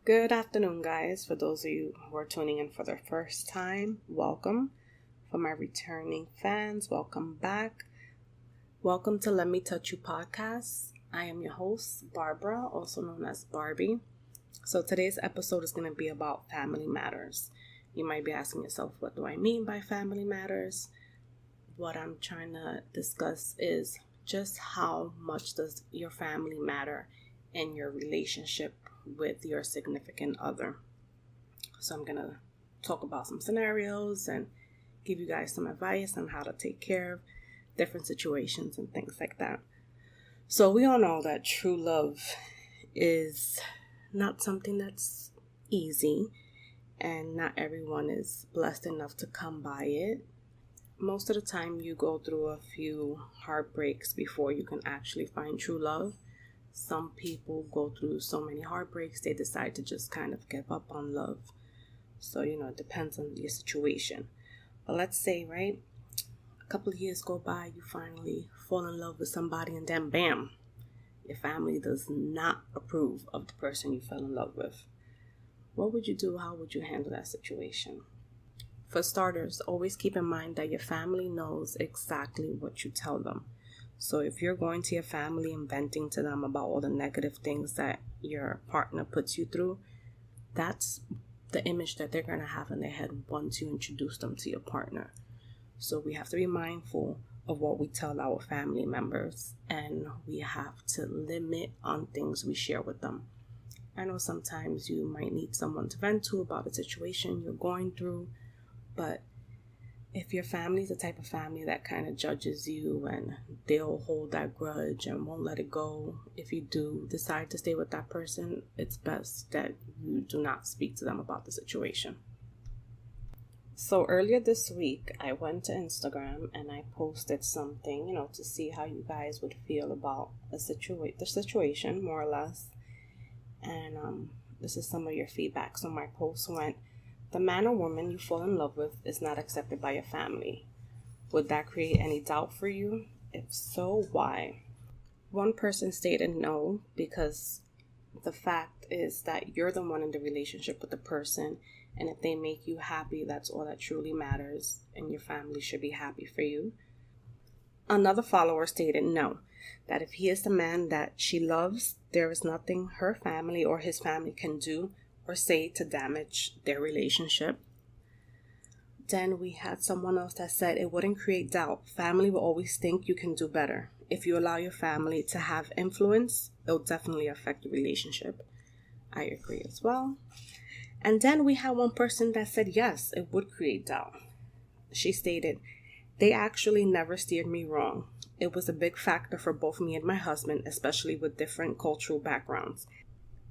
Good afternoon, guys. For those of you who are tuning in for the first time, welcome. For my returning fans, welcome back. Welcome to Let Me Touch You podcast. I am your host, Barbara, also known as Barbie. So today's episode is going to be about family matters. You might be asking yourself, what do I mean by family matters? What I'm trying to discuss is just how much does your family matter in your relationship with your significant other. So I'm going to talk about some scenarios and give you guys some advice on how to take care of different situations and things like that. So we all know that true love is not something that's easy, and not everyone is blessed enough to come by it. Most of the time you go through a few heartbreaks before you can actually find true love. Some people go through so many heartbreaks, they decide to just kind of give up on love. So, it depends on your situation. But let's say, right, a couple of years go by, you finally fall in love with somebody, and then bam, your family does not approve of the person you fell in love with. What would you do? How would you handle that situation? For starters, always keep in mind that your family knows exactly what you tell them. So if you're going to your family and venting to them about all the negative things that your partner puts you through, that's the image that they're going to have in their head once you introduce them to your partner. So we have to be mindful of what we tell our family members, and we have to limit on things we share with them. I know sometimes you might need someone to vent to about a situation you're going through, but if your family is the type of family that kind of judges you and they'll hold that grudge and won't let it go, if you do decide to stay with that person, it's best that you do not speak to them about the situation. So earlier this week, I went to Instagram and I posted something, to see how you guys would feel about the situation, more or less. And this is some of your feedback. So my post went, "The man or woman you fall in love with is not accepted by your family. Would that create any doubt for you? If so, why?" One person stated no, because the fact is that you're the one in the relationship with the person, and if they make you happy, that's all that truly matters, and your family should be happy for you. Another follower stated no, that if he is the man that she loves, there is nothing her family or his family can do or say to damage their relationship. Then we had someone else that said it wouldn't create doubt. Family will always think you can do better. If you allow your family to have influence, it'll definitely affect your relationship. I agree as well. And then we had one person that said yes, it would create doubt. She stated, "They actually never steered me wrong. It was a big factor for both me and my husband, especially with different cultural backgrounds.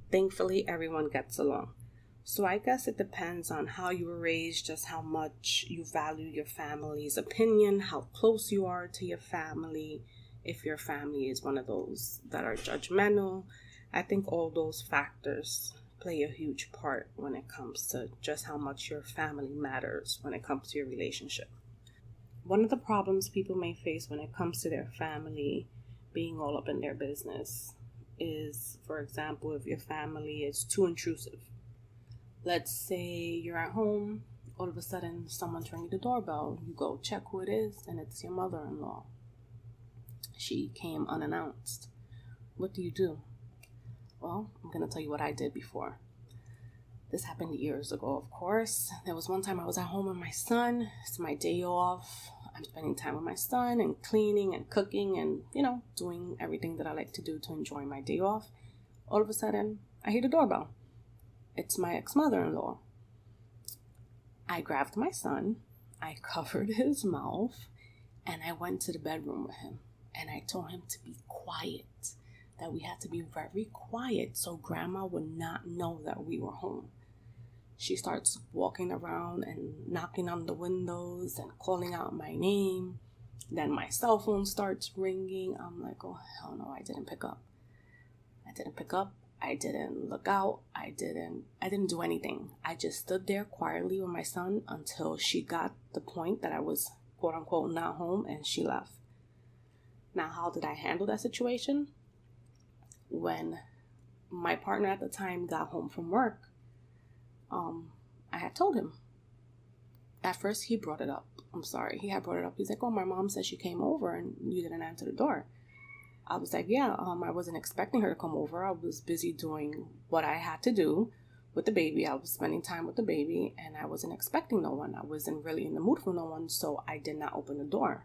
Thankfully, everyone gets along." So I guess it depends on how you were raised, just how much you value your family's opinion, how close you are to your family. If your family is one of those that are judgmental, I think all those factors play a huge part when it comes to just how much your family matters when it comes to your relationship. One of the problems people may face when it comes to their family being all up in their business is, for example, if your family is too intrusive. Let's say you're at home, all of a sudden someone's ringing the doorbell. You go check who it is, and it's your mother-in-law. She came unannounced. What do you do? Well, I'm going to tell you what I did before. This happened years ago, of course. There was one time I was at home with my son. It's my day off. I'm spending time with my son and cleaning and cooking and, doing everything that I like to do to enjoy my day off. All of a sudden, I hear the doorbell. It's my ex-mother-in-law. I grabbed my son, I covered his mouth, and I went to the bedroom with him. And I told him to be quiet, that we had to be very quiet so Grandma would not know that we were home. She starts walking around and knocking on the windows and calling out my name. Then my cell phone starts ringing. I'm like, oh, hell no, I didn't pick up. I didn't look out. I didn't do anything. I just stood there quietly with my son until she got the point that I was, quote unquote, not home, and she left. Now, how did I handle that situation? When my partner at the time got home from work, I had told him. At first, he brought it up. I'm sorry. He had brought it up. He's like, oh, my mom said she came over and you didn't answer the door. I was like, yeah, I wasn't expecting her to come over. I was busy doing what I had to do with the baby. I was spending time with the baby, and I wasn't expecting no one. I wasn't really in the mood for no one, so I did not open the door.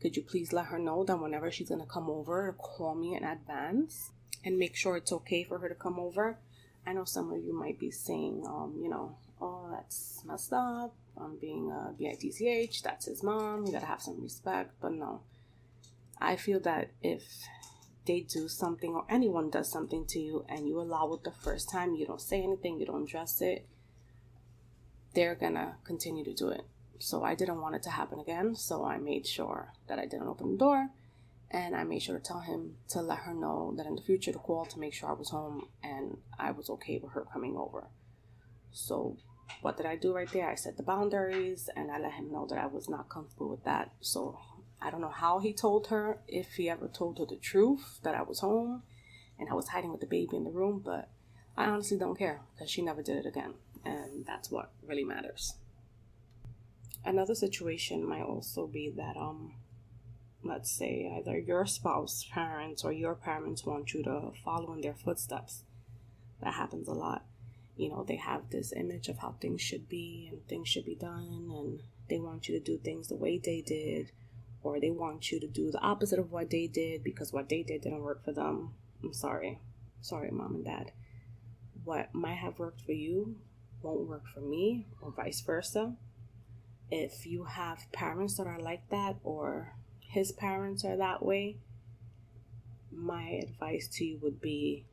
Could you please let her know that whenever she's going to come over, call me in advance and make sure it's okay for her to come over? I know some of you might be saying, oh, that's messed up. I'm being a bitch. That's his mom. You got to have some respect. But no, I feel that if they do something or anyone does something to you and you allow it the first time, you don't say anything, you don't address it, they're going to continue to do it. So I didn't want it to happen again. So I made sure that I didn't open the door, and I made sure to tell him to let her know that in the future to call to make sure I was home and I was okay with her coming over. So what did I do right there? I set the boundaries and I let him know that I was not comfortable with that. So I don't know how he told her, if he ever told her the truth that I was home and I was hiding with the baby in the room, but I honestly don't care because she never did it again. And that's what really matters. Another situation might also be that, let's say either your spouse, parents, or your parents want you to follow in their footsteps. That happens a lot. They have this image of how things should be and things should be done, and they want you to do things the way they did, or they want you to do the opposite of what they did because what they did didn't work for them. I'm sorry. Sorry, mom and dad. What might have worked for you won't work for me, or vice versa. If you have parents that are like that, or his parents are that way, my advice to you would be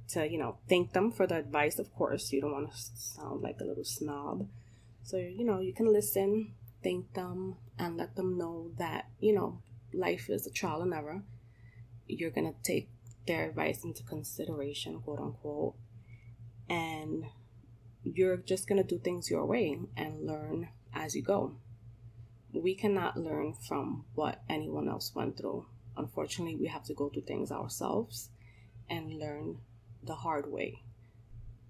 to, thank them for the advice. Of course, you don't want to sound like a little snob. So, you can listen, thank them, and let them know that, life is a trial and error. You're going to take their advice into consideration, quote unquote, and you're just going to do things your way and learn as you go. We cannot learn from what anyone else went through. Unfortunately, we have to go through things ourselves and learn the hard way.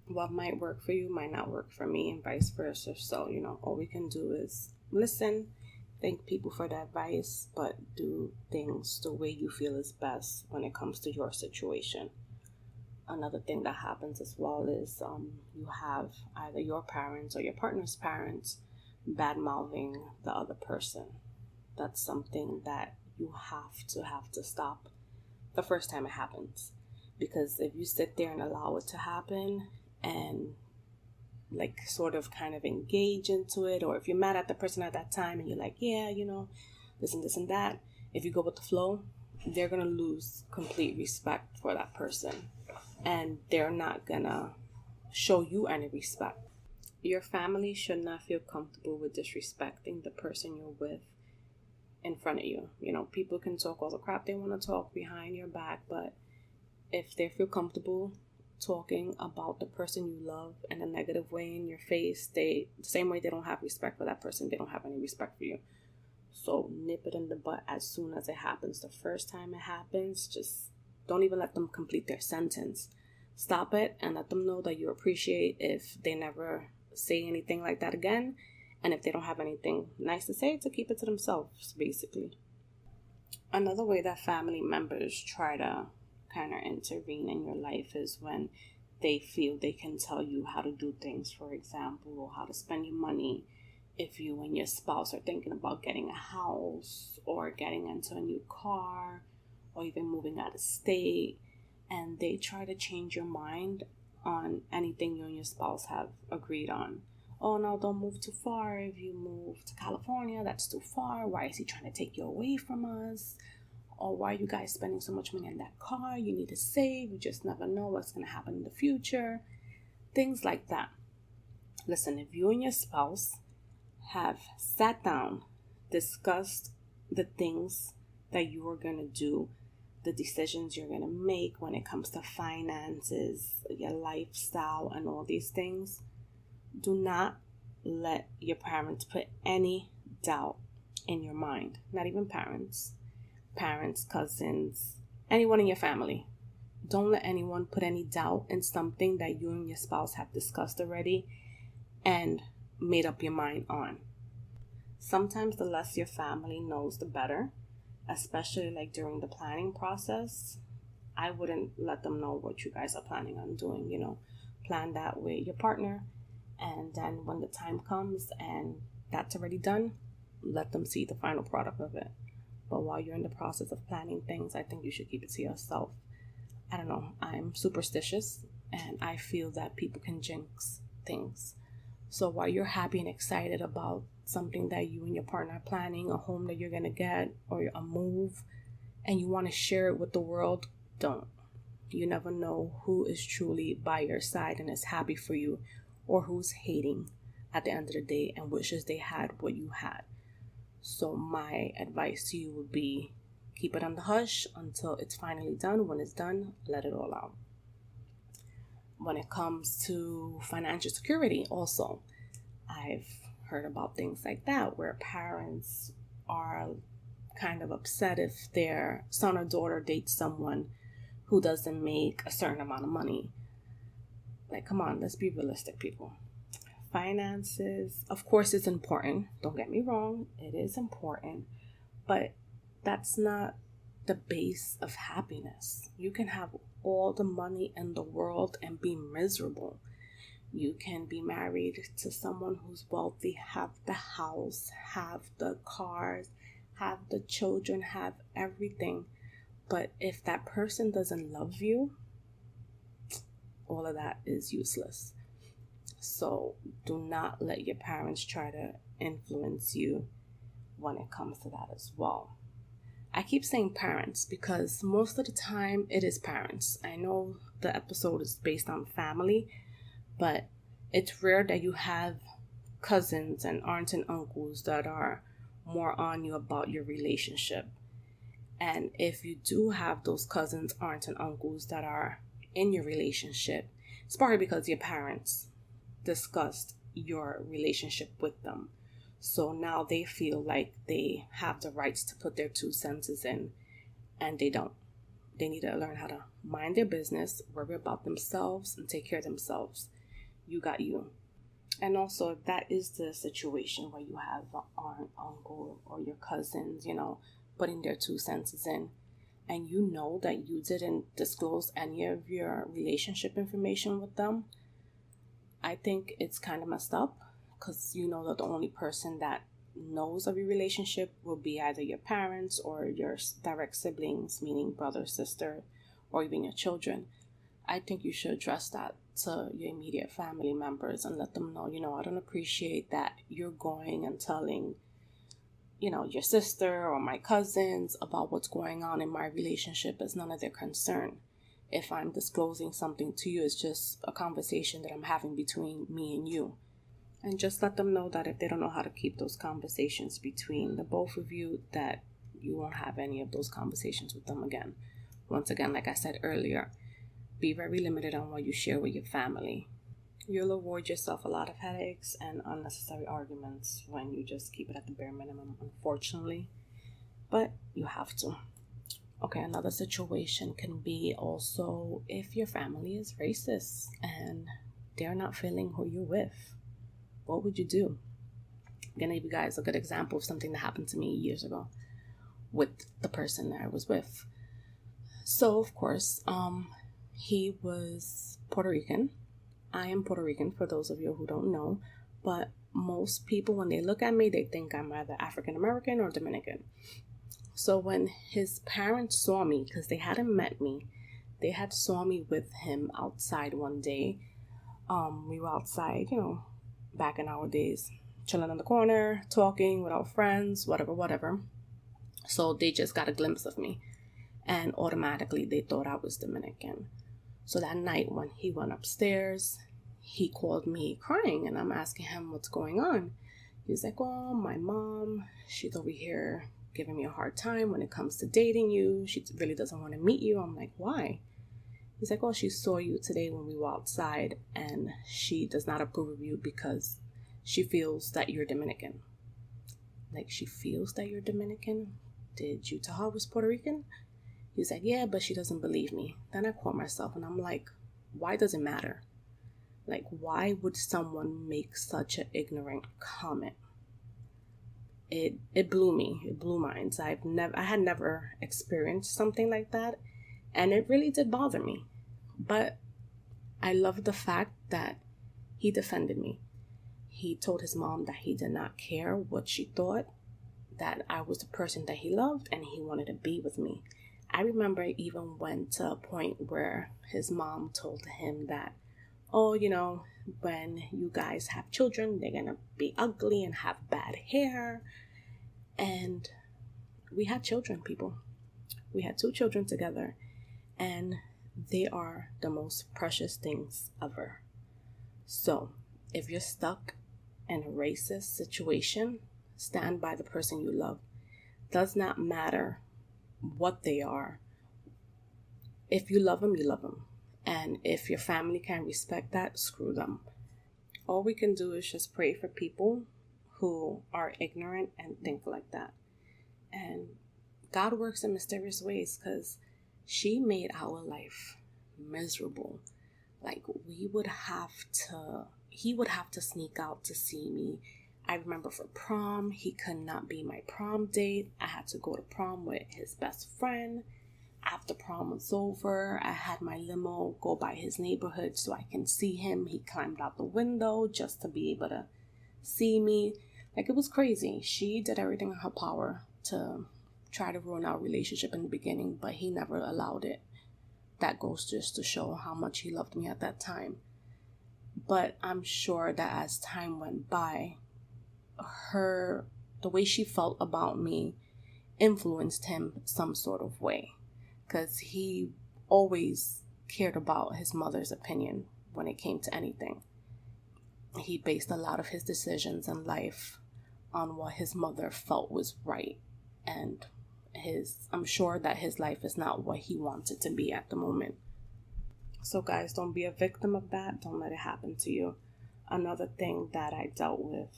What might work for you might not work for me, and vice versa. So, all we can do is listen, thank people for the advice, but do things the way you feel is best when it comes to your situation. Another thing that happens as well is you have either your parents or your partner's parents bad-mouthing the other person. That's something that you have to stop the first time it happens. Because if you sit there and allow it to happen and sort of kind of engage into it, or if you're mad at the person at that time and you're like, yeah, this and that, if you go with the flow, they're going to lose complete respect for that person. And they're not going to show you any respect. Your family should not feel comfortable with disrespecting the person you're with in front of you. People can talk all the crap they want to talk behind your back, but if they feel comfortable talking about the person you love in a negative way in your face, the same way they don't have respect for that person, they don't have any respect for you. So nip it in the butt as soon as it happens. The first time it happens, just don't even let them complete their sentence. Stop it and let them know that you appreciate if they never say anything like that again, and if they don't have anything nice to say, to keep it to themselves, basically. Another way that family members try to kind of intervene in your life is when they feel they can tell you how to do things. For example, how to spend your money. If you and your spouse are thinking about getting a house or getting into a new car or even moving out of state, and they try to change your mind on anything you and your spouse have agreed on. Oh, no, don't move too far. If you move to California, that's too far. Why is he trying to take you away from us? Or why are you guys spending so much money on that car? You need to save. You just never know what's going to happen in the future. Things like that. Listen, if you and your spouse have sat down, discussed the things that you are going to do, the decisions you're going to make when it comes to finances, your lifestyle, and all these things, do not let your parents put any doubt in your mind. Not even parents, cousins, anyone in your family. Don't let anyone put any doubt in something that you and your spouse have discussed already and made up your mind on. Sometimes the less your family knows, the better, especially like during the planning process. I wouldn't let them know what you guys are planning on doing, plan that with your partner. And then when the time comes and that's already done, let them see the final product of it. But while you're in the process of planning things, I think you should keep it to yourself. I don't know, I'm superstitious and I feel that people can jinx things. So while you're happy and excited about something that you and your partner are planning, a home that you're going to get or a move, and you want to share it with the world, don't. You never know who is truly by your side and is happy for you, or who's hating at the end of the day and wishes they had what you had. So my advice to you would be, keep it on the hush until it's finally done. When it's done, let it all out. When it comes to financial security, also, I've heard about things like that where parents are kind of upset if their son or daughter dates someone who doesn't make a certain amount of money. Like, come on, let's be realistic, people. Finances, of course, it's important. Don't get me wrong, it is important, but that's not the base of happiness. You can have all the money in the world and be miserable. You can be married to someone who's wealthy, have the house, have the cars, have the children, have everything. But if that person doesn't love you, all of that is useless. So do not let your parents try to influence you when it comes to that as well. I keep saying parents because most of the time it is parents. I know the episode is based on family, but it's rare that you have cousins and aunts and uncles that are more on you about your relationship. And if you do have those cousins, aunts, and uncles that are in your relationship, it's probably because your parents discussed your relationship with them. So now they feel like they have the rights to put their 2 cents in, and they don't. They need to learn how to mind their business, worry about themselves, and take care of themselves. You got you. And also, if that is the situation where you have an aunt, uncle, or your cousins, putting their 2 cents in, and you know that you didn't disclose any of your relationship information with them, I think it's kind of messed up, because you know that the only person that knows of your relationship will be either your parents or your direct siblings, meaning brother, sister, or even your children. I think you should address that to your immediate family members and let them know, I don't appreciate that you're going and telling, your sister or my cousins about what's going on in my relationship. Is none of their concern. If I'm disclosing something to you, it's just a conversation that I'm having between me and you. And just let them know that if they don't know how to keep those conversations between the both of you, that you won't have any of those conversations with them again. Once again, like I said earlier, be very limited on what you share with your family. You'll avoid yourself a lot of headaches and unnecessary arguments when you just keep it at the bare minimum, unfortunately. But you have to. Okay, another situation can be also if your family is racist and they're not feeling who you're with. What would you do? I'm going to give you guys a good example of something that happened to me years ago with the person that I was with. So, of course, he was Puerto Rican. I am Puerto Rican, for those of you who don't know. But most people, when they look at me, they think I'm either African American or Dominican. So when his parents saw me, because they hadn't met me, they had saw me with him outside one day. We were outside, back in our days, chilling in the corner, talking with our friends, whatever. So they just got a glimpse of me, and automatically they thought I was Dominican. So that night when he went upstairs, he called me crying, and I'm asking him what's going on. He's like, oh, my mom, she's over here giving me a hard time when it comes to dating you. She really doesn't want to meet you. I'm like, why? He's like, oh, she saw you today when we were outside, and she does not approve of you because she feels that you're Dominican. Like, she feels that you're Dominican? Did you tell her I was Puerto Rican? He's like, yeah, but she doesn't believe me. Then I caught myself and I'm like, why does it matter? Like, why would someone make such an ignorant comment? It blew me. It blew minds. I had never experienced something like that, and it really did bother me. But I love the fact that he defended me. He told his mom that he did not care what she thought, that I was the person that he loved, and he wanted to be with me. I remember it even went to a point where his mom told him that, oh, when you guys have children, they're gonna be ugly and have bad hair. And we had children, people. We had 2 children together, and they are the most precious things ever. So if you're stuck in a racist situation, stand by the person you love. Does not matter what they are. If you love them, you love them. And if your family can't respect that, screw them. All we can do is just pray for people who are ignorant and think like that. And God works in mysterious ways, because she made our life miserable. Like, he would have to sneak out to see me. I remember for prom, he could not be my prom date. I had to go to prom with his best friend. After prom was over, I had my limo go by his neighborhood so I can see him. He climbed out the window just to be able to see me. Like, it was crazy. She did everything in her power to try to ruin our relationship in the beginning, but he never allowed it. That goes just to show how much he loved me at that time. But I'm sure that as time went by, the way she felt about me influenced him some sort of way, because he always cared about his mother's opinion when it came to anything. He based a lot of his decisions in life on what his mother felt was right, and I'm sure that his life is not what he wants it to be at the moment. So guys, don't be a victim of that. Don't let it happen to you. Another thing that I dealt with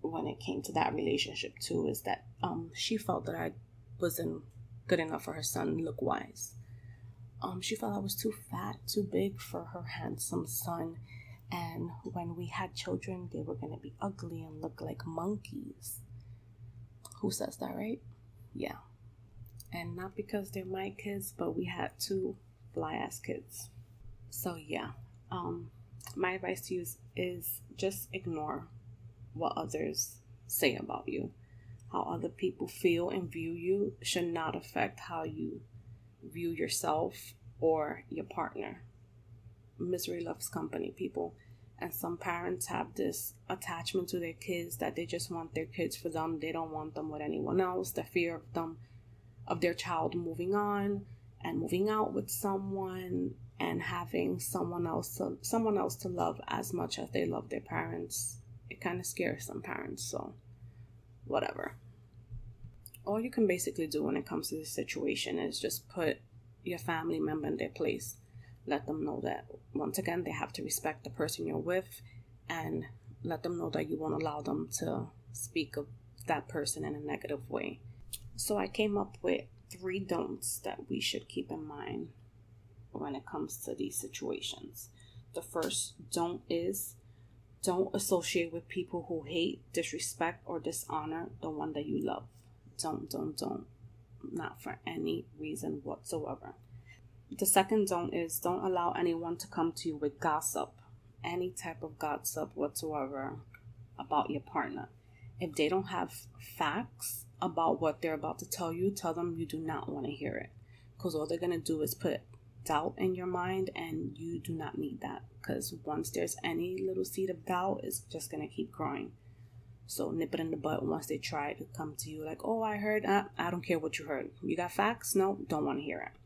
when it came to that relationship too is that she felt that I wasn't good enough for her son look-wise. She felt I was too fat, too big for her handsome son. And when we had children, they were going to be ugly and look like monkeys. Who says that, right? Yeah. And not because they're my kids, but we had 2 fly-ass kids. So yeah, my advice to you is just ignore what others say about you. How other people feel and view you should not affect how you view yourself or your partner. Misery loves company, people. And some parents have this attachment to their kids that they just want their kids for them. They don't want them with anyone else. The fear of their child moving on and moving out with someone and having someone else to love as much as they love their parents. It kind of scares some parents, so whatever. All you can basically do when it comes to this situation is just put your family member in their place. Let them know that, once again, they have to respect the person you're with, and let them know that you won't allow them to speak of that person in a negative way. So I came up with 3 don'ts that we should keep in mind when it comes to these situations. The first don't is, don't associate with people who hate, disrespect, or dishonor the one that you love. Don't. Not for any reason whatsoever. The second don't is, don't allow anyone to come to you with gossip, any type of gossip whatsoever about your partner. If they don't have facts about what they're about to tell them you do not want to hear it. Because all they're going to do is put doubt in your mind, and you do not need that. Because once there's any little seed of doubt, it's just going to keep growing. So nip it in the butt once they try to come to you like, oh, I heard, I don't care what you heard. You got facts? No, don't want to hear it.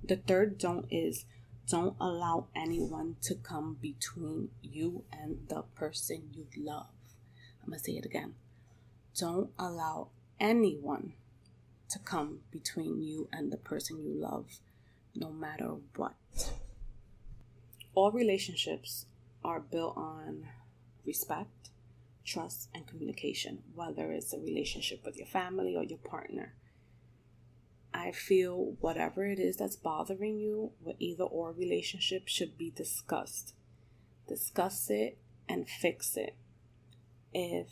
The third don't is, don't allow anyone to come between you and the person you love. I'm going to say it again. Don't allow anyone to come between you and the person you love, no matter what. All relationships are built on respect, trust, and communication, whether it's a relationship with your family or your partner. I feel whatever it is that's bothering you with either or relationship should be discussed. Discuss it and fix it. If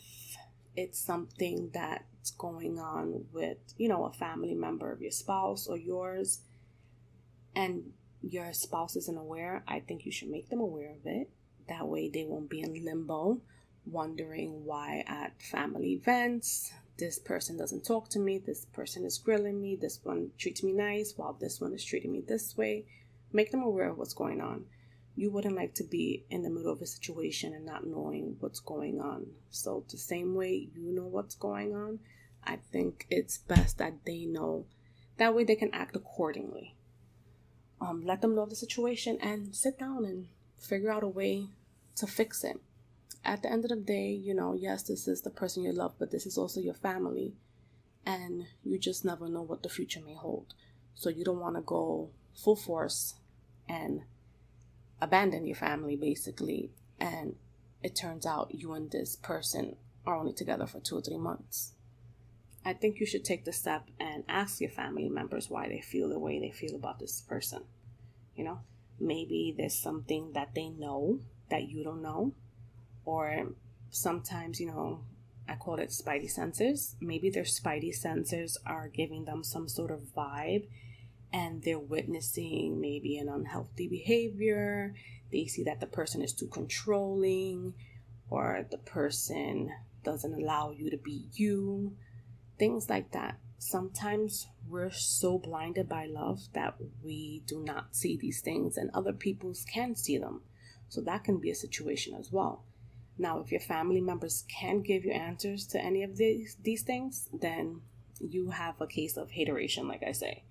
it's something that's going on with, a family member of your spouse or yours, and your spouse isn't aware, I think you should make them aware of it. That way they won't be in limbo, wondering why at family events this person doesn't talk to me, this person is grilling me, this one treats me nice while this one is treating me this way. Make them aware of what's going on. You wouldn't like to be in the middle of a situation and not knowing what's going on. So the same way you know what's going on, I think it's best that they know. That way they can act accordingly. Let them know the situation and sit down and figure out a way to fix it. At the end of the day, yes, this is the person you love, but this is also your family. And you just never know what the future may hold. So you don't want to go full force and abandon your family, basically. And it turns out you and this person are only together for 2 or 3 months. I think you should take the step and ask your family members why they feel the way they feel about this person. Maybe there's something that they know that you don't know. Or sometimes, I call it spidey sensors. Maybe their spidey sensors are giving them some sort of vibe and they're witnessing maybe an unhealthy behavior. They see that the person is too controlling or the person doesn't allow you to be you. Things like that. Sometimes we're so blinded by love that we do not see these things and other people can see them. So that can be a situation as well. Now, if your family members can't give you answers to any of these things, then you have a case of hateration, like I say.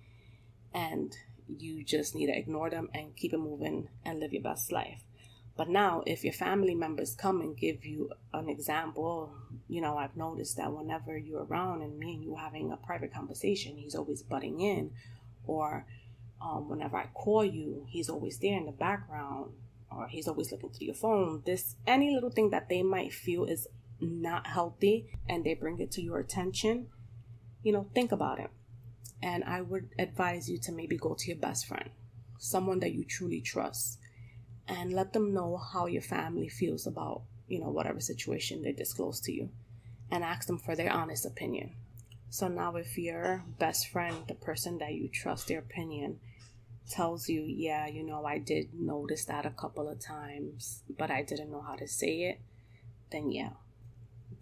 And you just need to ignore them and keep it moving and live your best life. But now, if your family members come and give you an example, I've noticed that whenever you're around and me and you having a private conversation, he's always butting in. Or whenever I call you, he's always there in the background. Or he's always looking through your phone. Any little thing that they might feel is not healthy and they bring it to your attention, think about it. And I would advise you to maybe go to your best friend, someone that you truly trust, and let them know how your family feels about, whatever situation they disclose to you, and ask them for their honest opinion. So now if your best friend, the person that you trust their opinion, tells you, yeah, I did notice that a couple of times, but I didn't know how to say it, then yeah,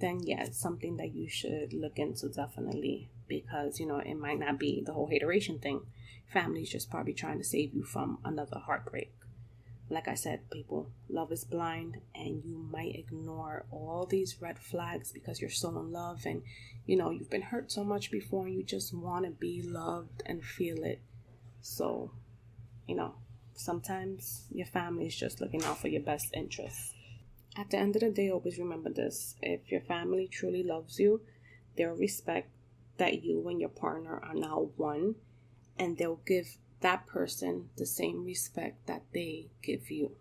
it's something that you should look into definitely, because, it might not be the whole hateration thing. Family's just probably trying to save you from another heartbreak. Like I said, people, love is blind, and you might ignore all these red flags because you're so in love and, you've been hurt so much before and you just want to be loved and feel it. So, sometimes your family is just looking out for your best interests. At the end of the day, always remember this. If your family truly loves you, they'll respect that you and your partner are now one, and they'll give that person the same respect that they give you.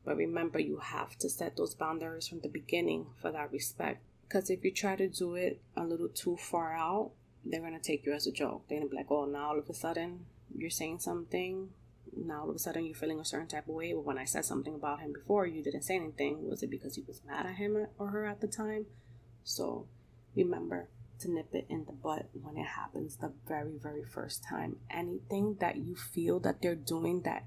But remember, you have to set those boundaries from the beginning for that respect. Because if you try to do it a little too far out, they're going to take you as a joke. They're going to be like, oh, now all of a sudden you're saying something. Now all of a sudden you're feeling a certain type of way. But when I said something about him before, you didn't say anything. Was it because you was mad at him or her at the time? So remember to nip it in the bud when it happens the very, very first time. Anything that you feel that they're doing that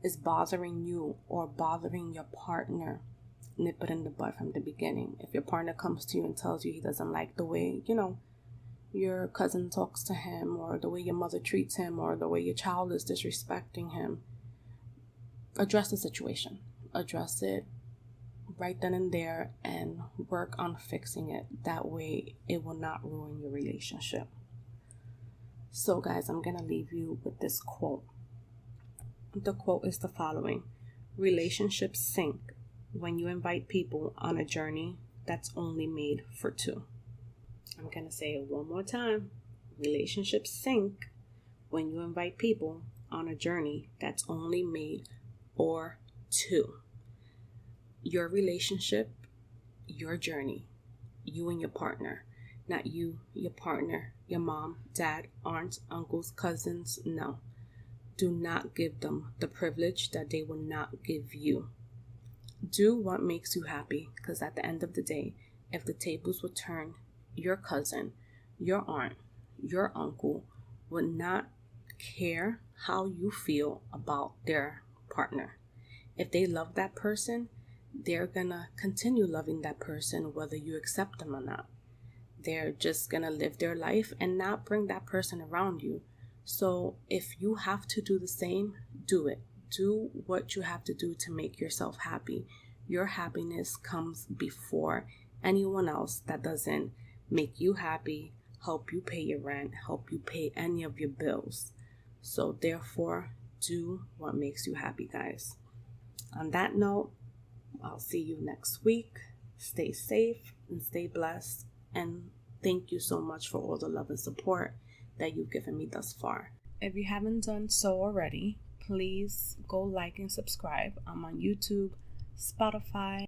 is bothering you or bothering your partner, nip it in the bud from the beginning. If your partner comes to you and tells you he doesn't like the way, your cousin talks to him, or the way your mother treats him, or the way your child is disrespecting him, address the situation. Address it right then and there and work on fixing it. That way it will not ruin your relationship. So guys, I'm going to leave you with this quote. The quote is the following: relationships sink when you invite people on a journey that's only made for two. I'm going to say it one more time. Relationships sink when you invite people on a journey that's only made for two. Your relationship, your journey, you and your partner not you, your partner, your mom, dad, aunts, uncles, cousins. No. Do not give them the privilege that they will not give you. Do what makes you happy, because at the end of the day, if the tables would turn, your cousin, your aunt, your uncle would not care how you feel about their partner. If they love that person, they're gonna continue loving that person whether you accept them or not. They're just gonna live their life and not bring that person around you. So if you have to do the same, do it. Do what you have to do to make yourself happy. Your happiness comes before anyone else that doesn't make you happy, help you pay your rent, help you pay any of your bills. So therefore, do what makes you happy, guys. On that note, I'll see you next week. Stay safe and stay blessed. And thank you so much for all the love and support that you've given me thus far. If you haven't done so already, please go like and subscribe. I'm on YouTube, Spotify,